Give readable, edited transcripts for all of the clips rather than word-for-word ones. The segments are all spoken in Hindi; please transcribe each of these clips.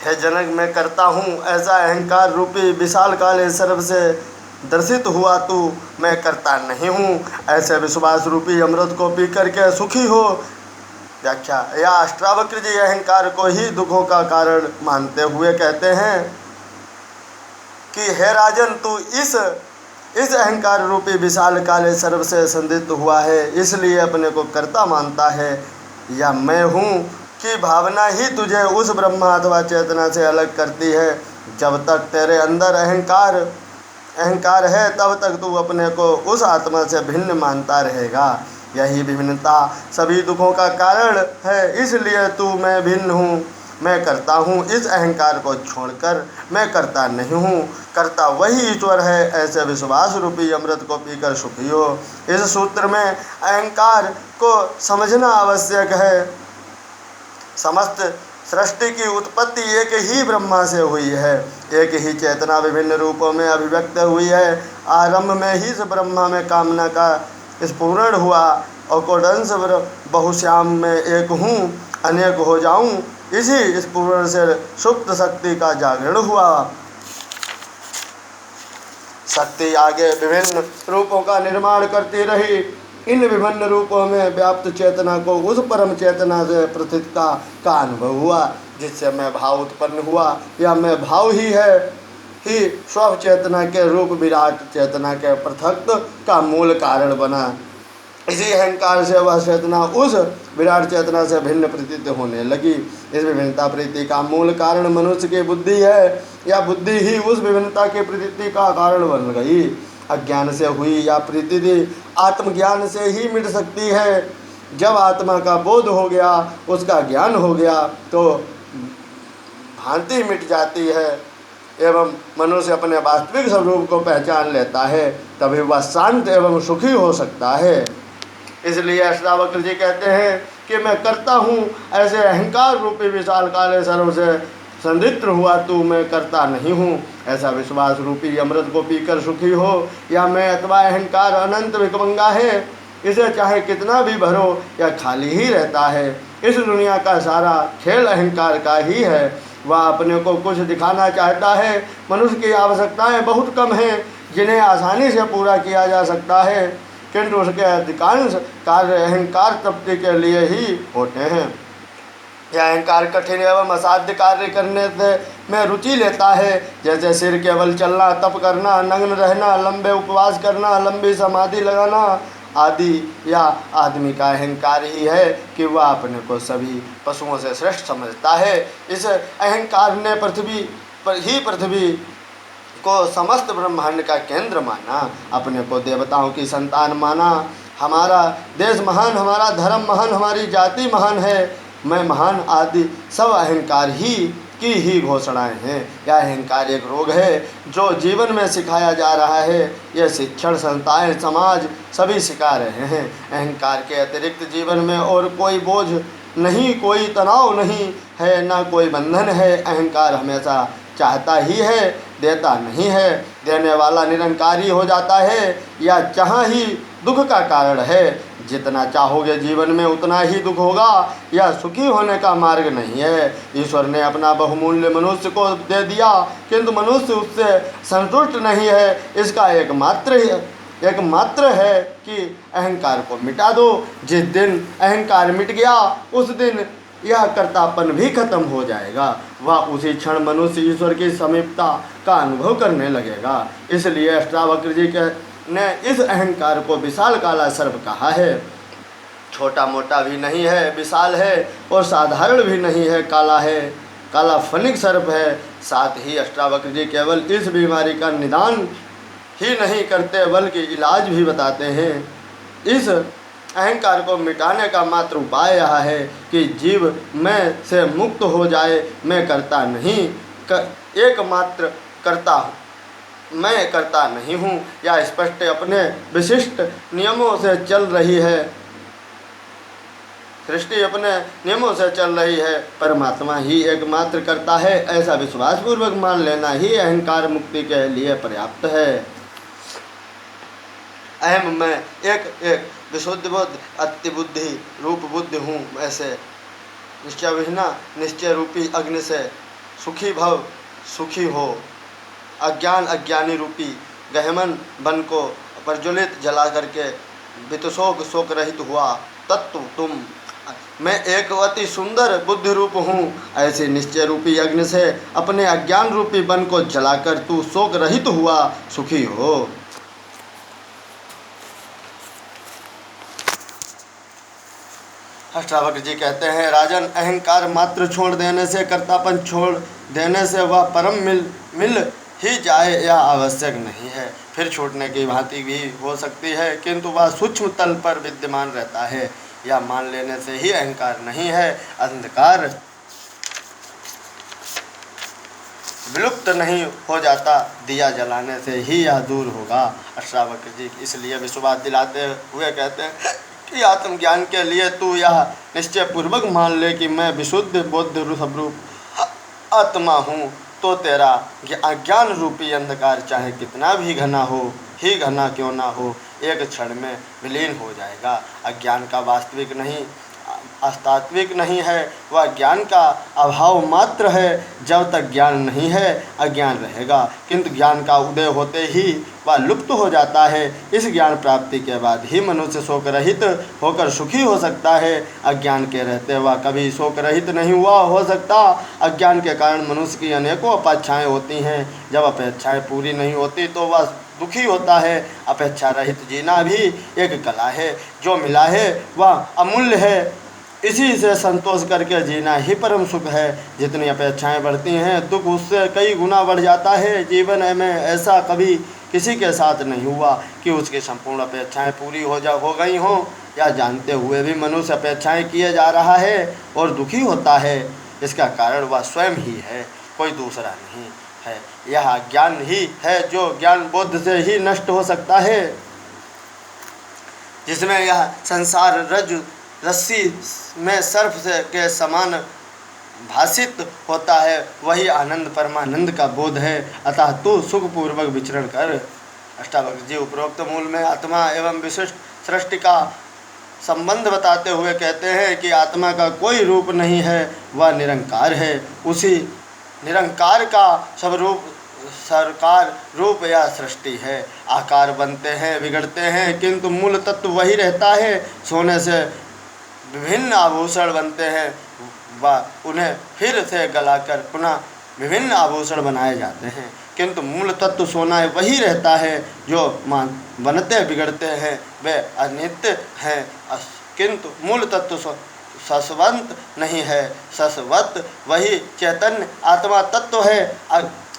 हे जनक, मैं करता हूँ ऐसा अहंकार रूपी विशाल काले सर्प से दर्शित हुआ तू मैं करता नहीं हूँ। ऐसे विश्वास रूपी अमृत को पी करके सुखी हो। व्याख्या: या अष्टावक्र जी अहंकार को ही दुखों का कारण मानते हुए कहते हैं कि हे राजन, तू इस अहंकार रूपी विशाल काले सर्प से संदिग्ध हुआ है, इसलिए अपने को कर्ता मानता है। या मैं हूँ कि भावना ही तुझे उस ब्रह्मा अथवा चेतना से अलग करती है। जब तक तेरे अंदर अहंकार है, तब तक तू अपने को उस आत्मा से भिन्न मानता रहेगा। यही विभिन्नता सभी दुखों का कारण है। इसलिए तू मैं भिन्न हूँ, मैं करता हूँ, इस अहंकार को छोड़कर मैं करता नहीं हूँ। करता वही ईश्वर है। ऐसे विश्वास रूपी अमृत को पीकर सुखी हो। इस सूत्र में अहंकार को समझना आवश्यक है। समस्त सृष्टि की उत्पत्ति एक ही ब्रह्मा से हुई है। एक ही चेतना विभिन्न रूपों में अभिव्यक्त हुई है। आरंभ में ही इस ब्रह्मा में कामना का स्फुरण हुआ और कोडंश बहुश्याम में एक हूँ, अनेक हो जाऊँ, इसी स्फुरण से सुप्त शक्ति का जागरण हुआ। शक्ति आगे विभिन्न रूपों का निर्माण करती रही। इन विभिन्न रूपों में व्याप्त चेतना को उस परम चेतना से पृथकता का अनुभव हुआ, जिससे मैं भाव उत्पन्न हुआ। या मैं भाव ही स्व चेतना के रूप विराट चेतना के पृथकत्व का मूल कारण बना। इसी अहंकार से वह चेतना उस विराट चेतना से भिन्न प्रतीत होने लगी। इस विभिन्नता प्रीति का मूल कारण मनुष्य की बुद्धि है, या बुद्धि ही उस विभिन्नता की प्रीति का कारण बन गई। अज्ञान से हुई या प्रीति आत्मज्ञान से ही मिट सकती है। जब आत्मा का बोध हो गया, उसका ज्ञान हो गया, तो भ्रांति मिट जाती है एवं मनुष्य अपने वास्तविक स्वरूप को पहचान लेता है। तभी वह शांत एवं सुखी हो सकता है। इसलिए अष्टावक्र जी कहते हैं कि मैं करता हूँ ऐसे अहंकार रूपी विशाल काले सर्व से संदिग्ध हुआ तू मैं करता नहीं हूँ। ऐसा विश्वास रूपी अमृत को पीकर सुखी हो। या मैं अथवा अहंकार अनंत विकमंगा है, इसे चाहे कितना भी भरो या खाली ही रहता है। इस दुनिया का सारा खेल अहंकार का ही है। वह अपने को कुछ दिखाना चाहता है। मनुष्य की आवश्यकताएं बहुत कम हैं जिन्हें आसानी से पूरा किया जा सकता है, किंतु उसके अधिकांश कार्य अहंकार तृप्ति के लिए ही होते हैं। यह अहंकार कठिन एवं असाध्य कार्य करने में रुचि लेता है, जैसे सिर केवल चलना, तप करना, नग्न रहना, लंबे उपवास करना, लंबी समाधि लगाना आदि। या आदमी का अहंकार ही है कि वह अपने को सभी पशुओं से श्रेष्ठ समझता है। इस अहंकार ने पृथ्वी को समस्त ब्रह्मांड का केंद्र माना, अपने को देवताओं की संतान माना। हमारा देश महान, हमारा धर्म महान, हमारी जाति महान है, मैं महान आदि सब अहंकार की ही घोषणाएं हैं। यह अहंकार एक रोग है जो जीवन में सिखाया जा रहा है। यह शिक्षण संस्थाएं, समाज सभी सिखा रहे हैं। अहंकार के अतिरिक्त जीवन में और कोई बोझ नहीं, कोई तनाव नहीं है, ना कोई बंधन है। अहंकार हमेशा चाहता ही है, देता नहीं है। देने वाला निरंकारी हो जाता है, या चाह ही दुख का कारण है। जितना चाहोगे जीवन में उतना ही दुख होगा। यह सुखी होने का मार्ग नहीं है। ईश्वर ने अपना बहुमूल्य मनुष्य को दे दिया, किंतु मनुष्य उससे संतुष्ट नहीं है। इसका एकमात्र है कि अहंकार को मिटा दो। जिस दिन अहंकार मिट गया, उस दिन यह कर्तापन भी खत्म हो जाएगा। वह उसी क्षण मनुष्य ईश्वर की समीपता का अनुभव करने लगेगा। इसलिए अष्टावक्र जी ने इस अहंकार को विशाल काला सर्प कहा है। छोटा मोटा भी नहीं है, विशाल है, और साधारण भी नहीं है, काला है, काला फनिक सर्प है। साथ ही अष्टावक्र जी केवल इस बीमारी का निदान ही नहीं करते, बल्कि इलाज भी बताते हैं। इस अहंकार को मिटाने का मात्र उपाय यह है कि जीव मैं से मुक्त हो जाए। मैं करता नहीं, एकमात्र करता हूँ, मैं करता नहीं हूँ। या स्पष्ट अपने विशिष्ट नियमों से चल रही है, सृष्टि अपने नियमों से चल रही है, परमात्मा ही एकमात्र करता है। ऐसा विश्वासपूर्वक मान लेना ही अहंकार मुक्ति के लिए पर्याप्त है। अहम मैं एक विशुद्ध बुद्ध, अतिबुद्धि रूप बुद्धि हूँ। ऐसे निश्चय विहीना निश्चय रूपी अग्नि से सुखी भव सुखी हो। अज्ञान अज्ञानी रूपी गहमन बन को प्रज्वलित जला करके वितशोक शोक रहित हुआ तत्व तुम। मैं एक अति सुंदर बुद्धि रूप हूँ, ऐसे निश्चय रूपी अग्नि से अपने अज्ञान रूपी बन को जलाकर तू शोक रहित हुआ सुखी हो। अष्टावक्र जी कहते हैं, राजन, अहंकार मात्र छोड़ देने से, कर्तापन छोड़ देने से वह परम मिल ही जाए यह आवश्यक नहीं है। फिर छूटने की भांति भी हो सकती है, किंतु वह सूक्ष्म तल पर विद्यमान रहता है। यह मान लेने से ही अहंकार नहीं है। अंधकार विलुप्त नहीं हो जाता, दिया जलाने से ही यह दूर होगा। अष्टावक्र जी इसलिए विश्वास दिलाते हुए कहते हैं कि आत्मज्ञान के लिए तू यह निश्चय पूर्वक मान ले कि मैं विशुद्ध बौद्ध स्वरूप आत्मा हूँ, तो तेरा अज्ञान रूपी अंधकार चाहे कितना भी घना हो, ही घना क्यों ना हो, एक क्षण में विलीन हो जाएगा। अज्ञान का वास्तविक नहीं अस्तात्विक नहीं है, वह ज्ञान का अभाव मात्र है। जब तक ज्ञान नहीं है अज्ञान रहेगा, किंतु ज्ञान का उदय होते ही वह लुप्त हो जाता है। इस ज्ञान प्राप्ति के बाद ही मनुष्य शोक रहित होकर सुखी हो सकता है। अज्ञान के रहते वह कभी शोक रहित नहीं हुआ हो सकता। अज्ञान के कारण मनुष्य की अनेकों अपेक्षाएँ होती हैं। जब अपेक्षाएँ पूरी नहीं होती तो वह दुखी होता है। अपेक्षा रहित जीना भी एक कला है। जो मिला है वह अमूल्य है, इसी से संतोष करके जीना ही परम सुख है। जितनी अपेक्षाएं बढ़ती हैं, दुख उससे कई गुना बढ़ जाता है। जीवन में ऐसा कभी किसी के साथ नहीं हुआ कि उसकी संपूर्ण अपेक्षाएं पूरी हो गई हों, या जानते हुए भी मनुष्य अपेक्षाएं किए जा रहा है और दुखी होता है। इसका कारण वह स्वयं ही है, कोई दूसरा नहीं है। यह ज्ञान ही है जो ज्ञान बोध से ही नष्ट हो सकता है। जिसमें यह संसार रस्सी में सर्प से के समान भाषित होता है, वही आनंद परमानंद का बोध है। अतः तू सुखपूर्वक विचरण कर। अष्टावक्र जी उपरोक्त मूल में आत्मा एवं विशिष्ट सृष्टि का संबंध बताते हुए कहते हैं कि आत्मा का कोई रूप नहीं है, वह निरंकार है। उसी निरंकार का स्वरूप सरकार रूप या सृष्टि है। आकार बनते हैं, बिगड़ते हैं, किंतु मूल तत्व वही रहता है। सोने से विभिन्न आभूषण बनते हैं, व उन्हें फिर से गलाकर पुनः विभिन्न आभूषण बनाए जाते हैं, किंतु मूल तत्व सोना वही रहता है। जो बनते बिगड़ते हैं वे अनित्य हैं, किंतु मूल तत्व शाश्वत नहीं है। शाश्वत वही चैतन्य आत्मा तत्व है।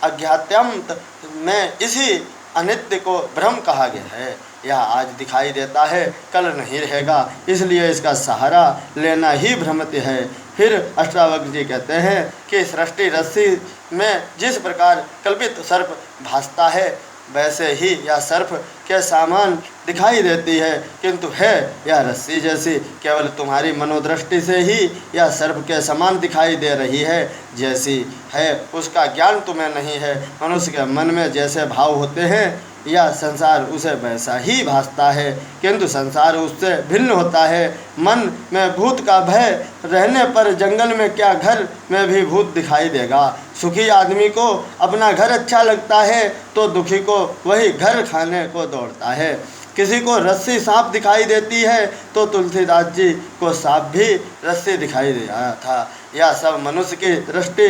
अज्ञात्यंत में इसी अनित्य को भ्रम कहा गया है। यह आज दिखाई देता है, कल नहीं रहेगा, इसलिए इसका सहारा लेना ही भ्रमति है। फिर अष्टावक्र जी कहते हैं कि सृष्टि रस्सी में जिस प्रकार कल्पित सर्प भासता है, वैसे ही यह सर्प के समान दिखाई देती है, किंतु है यह रस्सी जैसी। केवल तुम्हारी मनोदृष्टि से ही यह सर्प के समान दिखाई दे रही है। जैसी है उसका ज्ञान तुम्हें नहीं है। मनुष्य के मन में जैसे भाव होते हैं, यह संसार उसे वैसा ही भासता है, किंतु संसार उससे भिन्न होता है। मन में भूत का भय रहने पर जंगल में क्या घर में भी भूत दिखाई देगा। सुखी आदमी को अपना घर अच्छा लगता है तो दुखी को वही घर खाने को दौड़ता है। किसी को रस्सी सांप दिखाई देती है तो तुलसीदास जी को सांप भी रस्सी दिखाई दे रहा था। यह सब मनुष्य की दृष्टि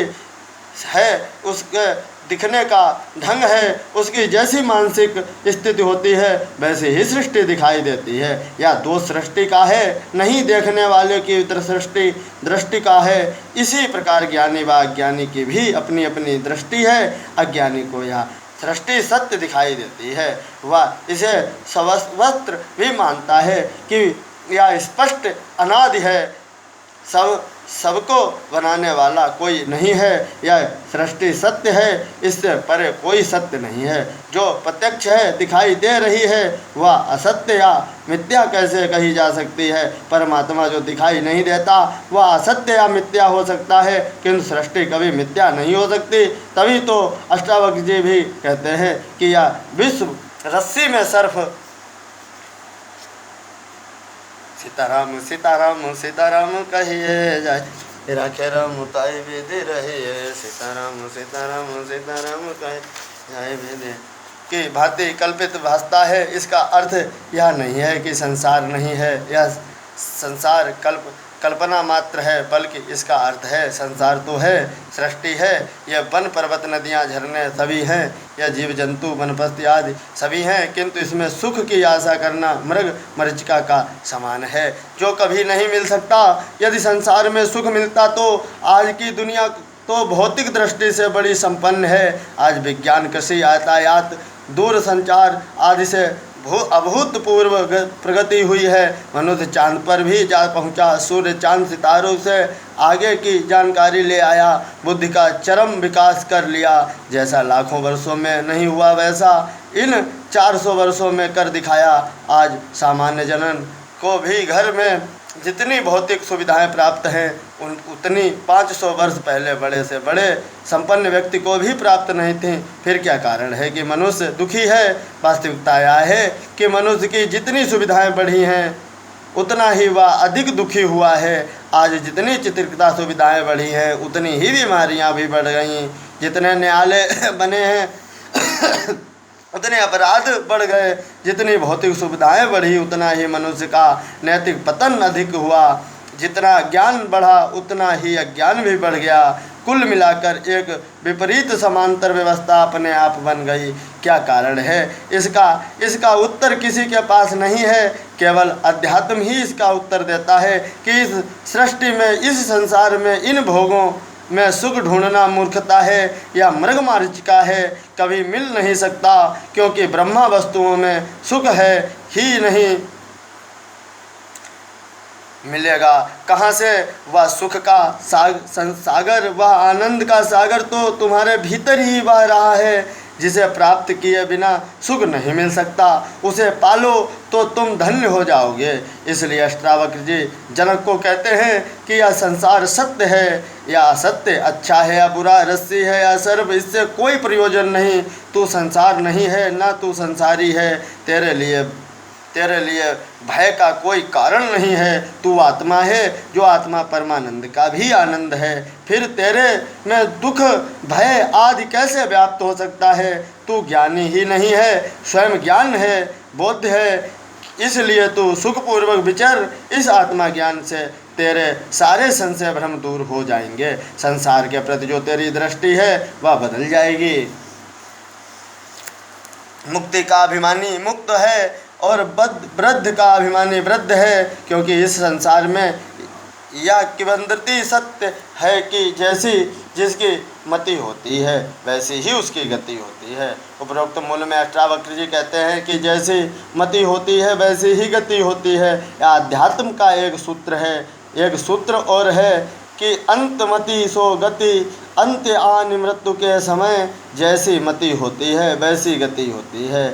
है, उसके दिखने का ढंग है। उसकी जैसी मानसिक स्थिति होती है वैसे ही सृष्टि दिखाई देती है। यह दोष सृष्टि का है, नहीं देखने वाले की सृष्टि दृष्टि का है। इसी प्रकार ज्ञानी व अज्ञानी की भी अपनी अपनी दृष्टि है। अज्ञानी को यह सृष्टि सत्य दिखाई देती है, वह इसे सवस्त्र भी मानता है कि यह स्पष्ट अनादि है, सबको बनाने वाला कोई नहीं है। यह सृष्टि सत्य है, इससे परे कोई सत्य नहीं है। जो प्रत्यक्ष है, दिखाई दे रही है, वह असत्य या मिथ्या कैसे कही जा सकती है। परमात्मा जो दिखाई नहीं देता वह असत्य या मिथ्या हो सकता है, किंतु सृष्टि कभी मिथ्या नहीं हो सकती। तभी तो अष्टावक्र जी भी कहते हैं कि यह विश्व रस्सी में सर्प। सीताराम सीताराम सीताराम कहिए जाए। राखे राम ताई वेदे रहे, सीताराम सीताराम सीताराम कहे जाए वेदे। कि भांति कल्पित भासता है, इसका अर्थ यह नहीं है कि संसार नहीं है, यह संसार कल्पना मात्र है, बल्कि इसका अर्थ है संसार तो है, सृष्टि है। यह वन पर्वत नदियाँ झरने सभी हैं, यह जीव जंतु वनस्पति आदि सभी हैं, किंतु इसमें सुख की आशा करना मृग मरीचिका का समान है, जो कभी नहीं मिल सकता। यदि संसार में सुख मिलता तो आज की दुनिया तो भौतिक दृष्टि से बड़ी संपन्न है। आज विज्ञान, कृषि, यातायात, दूर संचार आदि से अभूतपूर्व प्रगति हुई है। मनुष्य चांद पर भी जा पहुंचा, सूर्य चांद सितारों से आगे की जानकारी ले आया, बुद्धि का चरम विकास कर लिया। जैसा लाखों वर्षों में नहीं हुआ वैसा इन 400 वर्षों में कर दिखाया। आज सामान्य जनन को भी घर में जितनी भौतिक सुविधाएं प्राप्त हैं उतनी 500 वर्ष पहले बड़े से बड़े संपन्न व्यक्ति को भी प्राप्त नहीं थी। फिर क्या कारण है कि मनुष्य दुखी है? वास्तविकता यह है कि मनुष्य की जितनी सुविधाएं बढ़ी हैं उतना ही वह अधिक दुखी हुआ है। आज जितनी चित्रता सुविधाएं बढ़ी हैं उतनी ही बीमारियां भी बढ़ गई, जितने न्यायालय बने हैं उतने अपराध बढ़ गए, जितनी भौतिक सुविधाएं बढ़ी उतना ही मनुष्य का नैतिक पतन अधिक हुआ, जितना ज्ञान बढ़ा उतना ही अज्ञान भी बढ़ गया। कुल मिलाकर एक विपरीत समांतर व्यवस्था अपने आप बन गई। क्या कारण है इसका उत्तर किसी के पास नहीं है, केवल अध्यात्म ही इसका उत्तर देता है कि इस सृष्टि में, इस संसार में, इन भोगों में सुख ढूंढना मूर्खता है या मृगमरीचिका है, कभी मिल नहीं सकता, क्योंकि ब्रह्मा वस्तुओं में सुख है ही नहीं मिलेगा। कहाँ से? वह सुख का सागर, वह आनंद का सागर तो तुम्हारे भीतर ही बह रहा है, जिसे प्राप्त किए बिना सुख नहीं मिल सकता। उसे पालो तो तुम धन्य हो जाओगे। इसलिए अष्टावक्र जी जनक को कहते हैं कि यह संसार सत्य है या असत्य, अच्छा है या बुरा, रस्सी है या सर्प, इससे कोई प्रयोजन नहीं। तू संसार नहीं है, ना तू संसारी है। तेरे लिए भय का कोई कारण नहीं है। तू आत्मा है, जो आत्मा परमानंद का भी आनंद है। फिर तेरे में दुख, भय आदि कैसे व्याप्त हो सकता है? तू ज्ञानी ही नहीं है, स्वयं ज्ञान है, बोध है। इसलिए तू सुखपूर्वक विचर, इस आत्मा ज्ञान से तेरे सारे संशय भ्रम दूर हो जाएंगे। संसार के प्रति जो तेरी दृष्टि है वह बदल जाएगी। मुक्ति का अभिमानी मुक्त है और वृद्ध का अभिमानी वृद्ध है, क्योंकि इस संसार में यह किंवदंती सत्य है कि जैसी जिसकी मति होती है वैसी ही उसकी गति होती है। उपरोक्त मूल में अष्टावक्र जी कहते हैं कि जैसी मति होती है वैसी ही गति होती है। यह अध्यात्म का एक सूत्र है। एक सूत्र और है कि अंतमति सो गति, अंत्य आन मृत्यु के समय जैसी मति होती है वैसी गति होती है।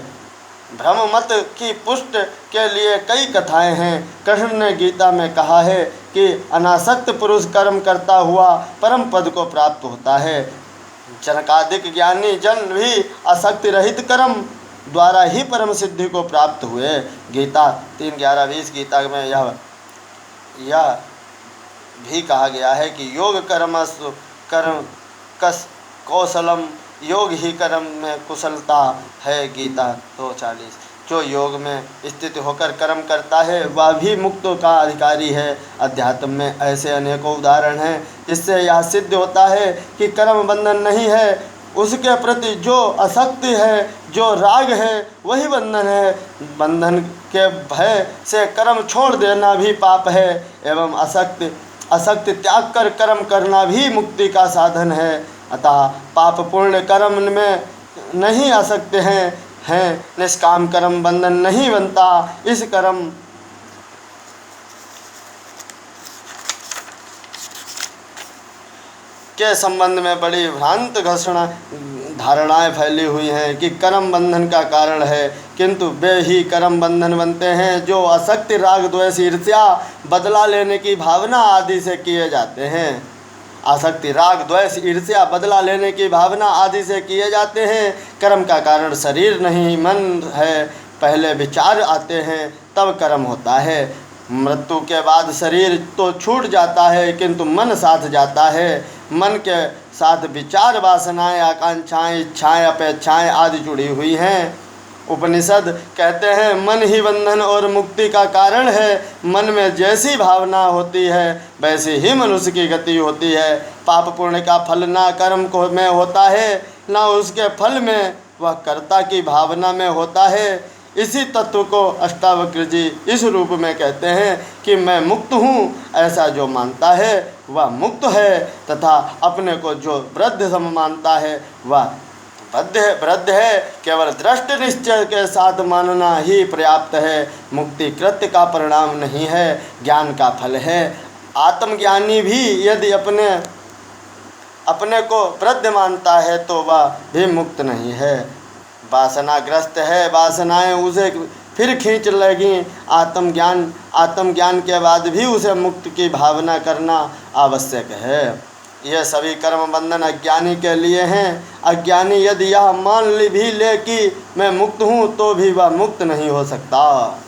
भ्रम मत की पुष्ट के लिए कई कथाएं हैं। कृष्ण ने गीता में कहा है कि अनासक्त पुरुष कर्म करता हुआ परम पद को प्राप्त होता है। जनकादिक ज्ञानी जन भी आसक्ति रहित कर्म द्वारा ही परम सिद्धि को प्राप्त हुए। गीता 3:11-20 गीता में यह भी कहा गया है कि योग कर्म कस कौशलम, योग ही कर्म में कुशलता है। गीता 2:40। जो योग में स्थित होकर कर्म करता है वह भी मुक्तों का अधिकारी है। अध्यात्म में ऐसे अनेकों उदाहरण हैं जिससे यह सिद्ध होता है कि कर्म बंधन नहीं है। उसके प्रति जो आसक्ति है, जो राग है, वही बंधन है। बंधन के भय से कर्म छोड़ देना भी पाप है एवं आसक्ति त्याग कर कर्म करना भी मुक्ति का साधन है। अतः पाप पूर्ण कर्म में नहीं आ सकते हैं निष्काम कर्म बंधन नहीं बनता। इस कर्म के संबंध में बड़ी भ्रांत घोषणा धारणाएं फैली हुई हैं कि कर्म बंधन का कारण है, किंतु वे ही कर्म बंधन बनते हैं जो आसक्ति, राग, द्वेष, ईर्ष्या, बदला लेने की भावना आदि से किए जाते हैं। आसक्ति, राग, द्वेष, ईर्ष्या, बदला लेने की भावना आदि से किए जाते हैं। कर्म का कारण शरीर नहीं मन है। पहले विचार आते हैं तब कर्म होता है। मृत्यु के बाद शरीर तो छूट जाता है, किंतु मन साथ जाता है। मन के साथ विचार, वासनाएं, आकांक्षाएं, इच्छाएं, अपेक्षाएं आदि जुड़ी हुई हैं। उपनिषद कहते हैं मन ही बंधन और मुक्ति का कारण है। मन में जैसी भावना होती है वैसे ही मनुष्य की गति होती है। पाप पुण्य का फल ना कर्म को में होता है, ना उसके फल में, वह कर्ता की भावना में होता है। इसी तत्व को अष्टावक्र जी इस रूप में कहते हैं कि मैं मुक्त हूँ, ऐसा जो मानता है वह मुक्त है, तथा अपने को जो वृद्ध सम मानता है वह वृद्ध है। केवल दृष्ट निश्चय के साथ मानना ही पर्याप्त है। मुक्ति कृत्य का परिणाम नहीं है, ज्ञान का फल है। आत्मज्ञानी भी यदि अपने को वृद्ध मानता है तो वह भी मुक्त नहीं है, वासनाग्रस्त है। वासनाएं उसे फिर खींच लगी। आत्मज्ञान के बाद भी उसे मुक्त की भावना करना आवश्यक है। यह सभी कर्म बंधन अज्ञानी के लिए हैं। अज्ञानी यदि यह मान भी ले कि मैं मुक्त हूँ तो भी वह मुक्त नहीं हो सकता।